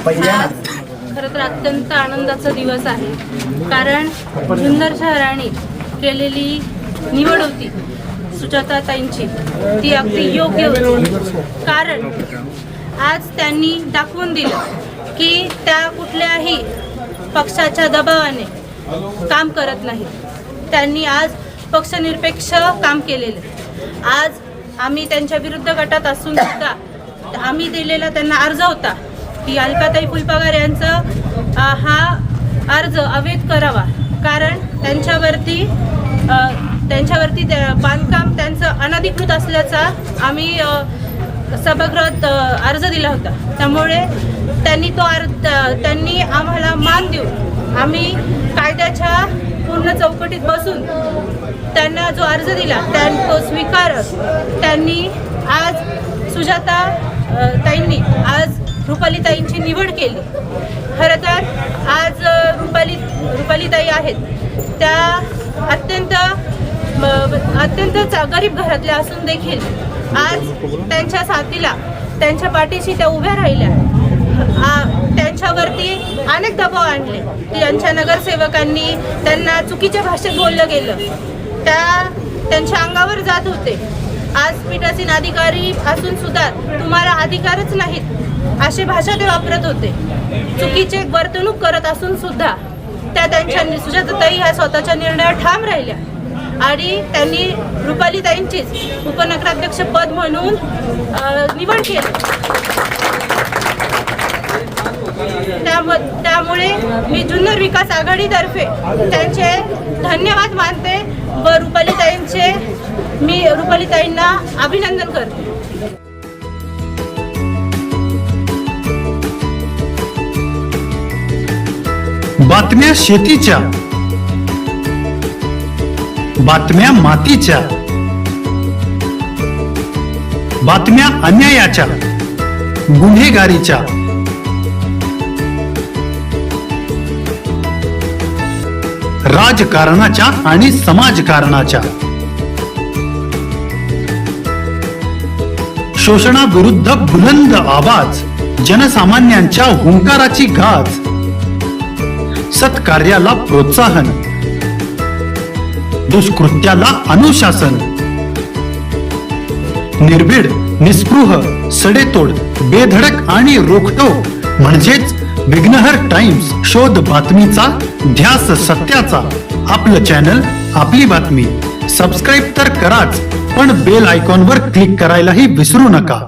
आज खरं तर अत्यंत आनंदाचा दिवस आहे, कारण जुन्नर शहराने केलेली निवड होती सुजाताताईंची, ती अगदी योग्य होती. कारण आज त्यांनी दाखवून दिलं की त्या कुठल्याही पक्षाच्या दबावाने काम करत नाहीत. त्यांनी आज पक्षनिरपेक्ष काम केलेलं. आज आम्ही त्यांच्या विरुद्ध गटात असून सुद्धा आम्ही दिलेला त्यांना अर्ज होता की अलकाताई फुलपगार यांचा हा अर्ज अवैध करावा, कारण त्यांच्यावरती बांधकाम त्यांचं अनधिकृत असल्याचा आम्ही सभागृहात अर्ज दिला होता. त्यामुळे त्यांनी आम्हाला मान देऊन आम्ही कायद्याच्या पूर्ण चौकटीत बसून त्यांना जो अर्ज दिला तो स्वीकारत त्यांनी आज सुजाताताईंनी आज रुपालीताईंची निवड केली. खरं तर आज रुपालीताई आहेत त्या अत्यंत गरीब घरातल्या असून देखील आज त्यांच्या साथीला त्यांच्या पाठीशी त्या उभ्या राहिल्या. त्यांच्यावरती अनेक दबाव आणले. त्यांच्या नगरसेवकांनी त्यांना चुकीच्या भाषेत बोललं गेलं, त्यांच्या अंगावर जात होते. आज पीठासीन अधिकारी असून सुद्धा तुम्हाला अधिकारच नाहीत अशी भाषा ते वापरत होते. चुकीचे वर्तणूक करत असून सुद्धा त्यांच्या सुजाताताई ह्या स्वतःच्या निर्णयावर ठाम राहिल्या आणि त्यांनी रुपालीताईंचीच उपनगराध्यक्ष पद म्हणून निवड केली. त्यामुळे मी जुन्नर विकास आघाडीतर्फे त्यांचे धन्यवाद मानते व रुपालीताईंना अभिनंदन करते. बातम्या शेतीच्या, बातम्या मातीच्या, बातम्या अन्यायाच्या, गुन्हेगारीच्या, राजकारणाच्या आणि समाजकारणाच्या, शोषणाविरुद्ध बुलंद आवाज, जनसामान्यांच्या हुंकाराची गाज, सत्कार्याला प्रोत्साहन, दुष्कृत्याला अनुशासन, निर्भीड, निस्पृह, सडेतोड, बेधडक आणि रोखटोक म्हणजेच विघ्नहर टाइम्स. शोध बातमीचा, ध्यास सत्याचा. आपलं चॅनल, आपली बातमी. सबस्क्राईब तर कराच, पण बेल आयकॉनवर क्लिक करायलाही विसरू नका.